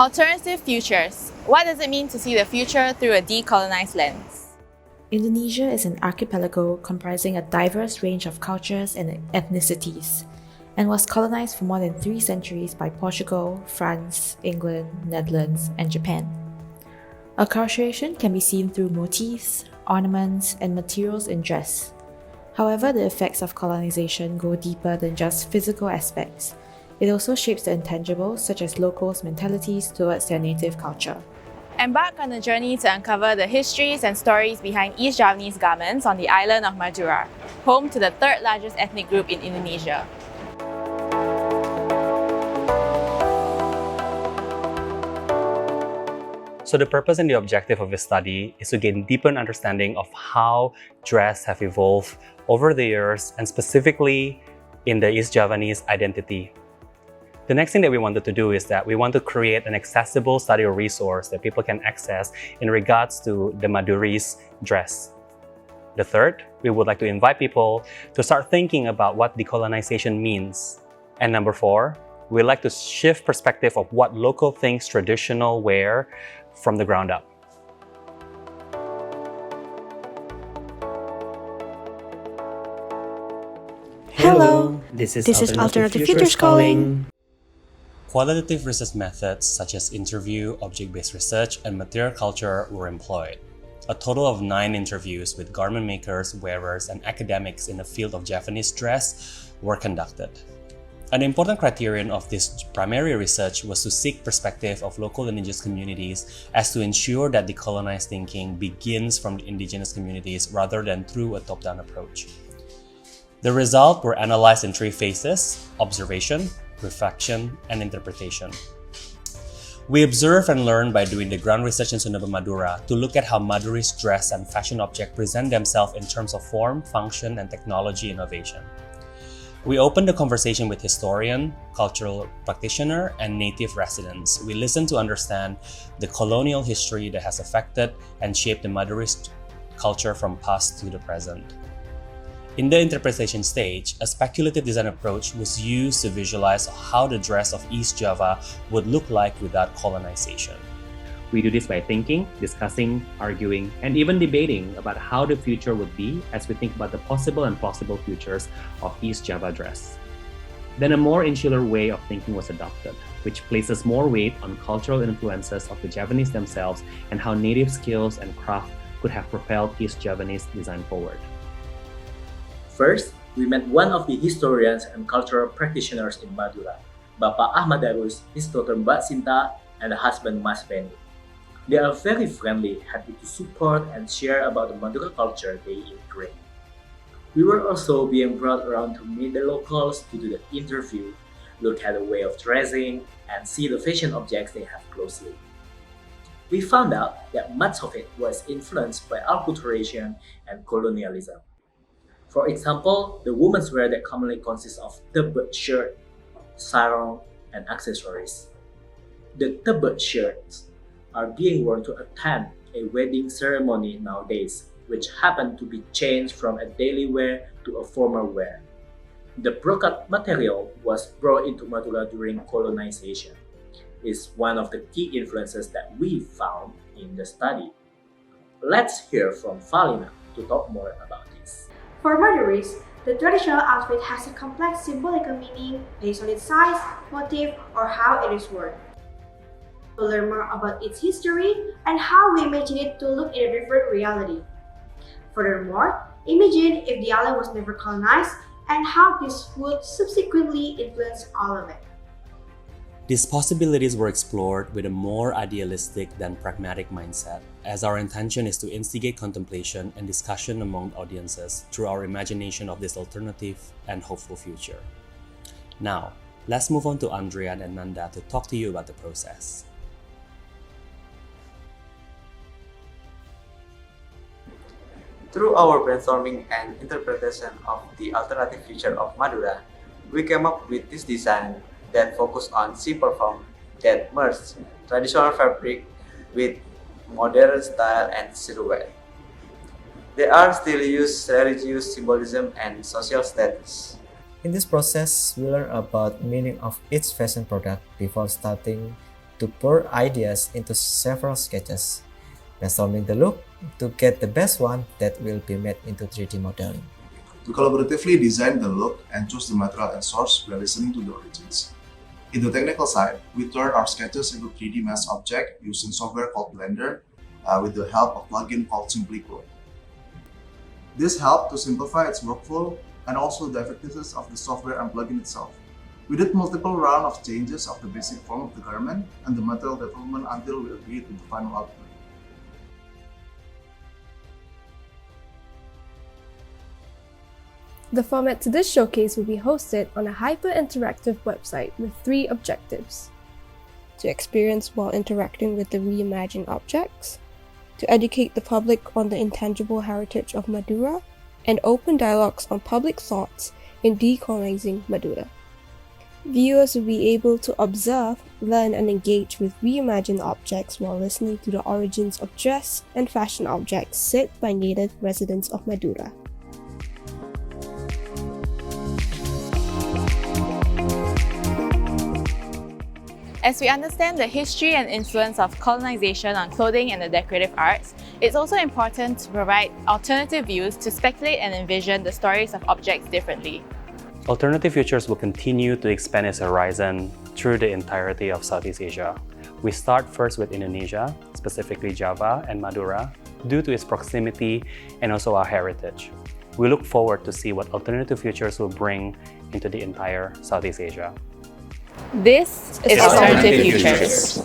Alternative futures. What does it mean to see the future through a decolonized lens? Indonesia is an archipelago comprising a diverse range of cultures and ethnicities, and was colonized for more than 3 centuries by Portugal, France, England, Netherlands, and Japan. Acculturation can be seen through motifs, ornaments, and materials in dress. However, the effects of colonization go deeper than just physical aspects. It also shapes the intangibles, such as locals' mentalities towards their native culture. Embark on a journey to uncover the histories and stories behind East Javanese garments on the island of Madura, home to the 3rd largest ethnic group in Indonesia. So the purpose and the objective of this study is to gain deeper understanding of how dress have evolved over the years, and specifically in the East Javanese identity. The next thing that we wanted to do is that we want to create an accessible study or resource that people can access in regards to the Madurese dress. The third, we would like to invite people to start thinking about what decolonization means. And number 4, we'd like to shift perspective of what local thinks traditional wear from the ground up. Hello, this is Alternative Futures calling. Qualitative research methods such as interview, object-based research, and material culture were employed. A total of 9 interviews with garment makers, wearers, and academics in the field of Javanese dress were conducted. An important criterion of this primary research was to seek perspective of local indigenous communities as to ensure that decolonized thinking begins from the indigenous communities rather than through a top-down approach. The results were analyzed in 3 phases: observation, reflection, and interpretation. We observe and learn by doing the ground research in Sunda Madura to look at how Madurese dress and fashion objects present themselves in terms of form, function, and technology innovation. We opened the conversation with historian, cultural practitioner, and native residents. We listened to understand the colonial history that has affected and shaped the Madurese culture from past to the present. In the interpretation stage, a speculative design approach was used to visualize how the dress of East Java would look like without colonization. We do this by thinking, discussing, arguing, and even debating about how the future would be as we think about the possible and plausible futures of East Java dress. Then a more insular way of thinking was adopted, which places more weight on cultural influences of the Javanese themselves and how native skills and craft could have propelled East Javanese design forward. First, we met one of the historians and cultural practitioners in Madura, Bapak Ahmad Darus, his daughter Mbak Sinta, and the husband Mas Benny. They are very friendly, happy to support and share about the Madura culture they integrate. We were also being brought around to meet the locals to do the interview, look at the way of dressing, and see the fashion objects they have closely. We found out that much of it was influenced by acculturation and colonialism. For example, the women's wear that commonly consists of tebet shirt, sarong, and accessories. The tebet shirts are being worn to attend a wedding ceremony nowadays, which happen to be changed from a daily wear to a formal wear. The brocade material was brought into Madura during colonization. It's one of the key influences that we found in the study. Let's hear from Falina to talk more about this. For Madurese, the traditional outfit has a complex symbolical meaning based on its size, motif, or how it is worn. To learn more about its history and how we imagine it to look in a different reality. Furthermore, imagine if the island was never colonized and how this would subsequently influence all of it. These possibilities were explored with a more idealistic than pragmatic mindset, as our intention is to instigate contemplation and discussion among audiences through our imagination of this alternative and hopeful future. Now, let's move on to Andrea and Nanda to talk to you about the process. Through our brainstorming and interpretation of the alternative future of Madura, we came up with this design that focused on simple form that merged traditional fabric with modern style and silhouette. They are still use religious symbolism and social status. In this process, we learn about meaning of each fashion product before starting to pour ideas into several sketches, brainstorming the look to get the best one that will be made into 3D modeling. To collaboratively design the look and choose the material and source by listening to the origins. In the technical side, we turned our sketches into 3D mesh object using software called Blender with the help of plugin called C+C&Co. This helped to simplify its workflow and also the effectiveness of the software and plugin itself. We did multiple rounds of changes of the basic form of the garment and the material development until we agreed with the final output. The format to this showcase will be hosted on a hyper-interactive website with 3 objectives: to experience while interacting with the reimagined objects, to educate the public on the intangible heritage of Madura, and open dialogues on public thoughts in decolonizing Madura. Viewers will be able to observe, learn, and engage with reimagined objects while listening to the origins of dress and fashion objects said by native residents of Madura. As we understand the history and influence of colonization on clothing and the decorative arts, it's also important to provide alternative views to speculate and envision the stories of objects differently. Alternative Futures will continue to expand its horizon through the entirety of Southeast Asia. We start first with Indonesia, specifically Java and Madura, due to its proximity and also our heritage. We look forward to see what Alternative Futures will bring into the entire Southeast Asia. This is Alternative Futures.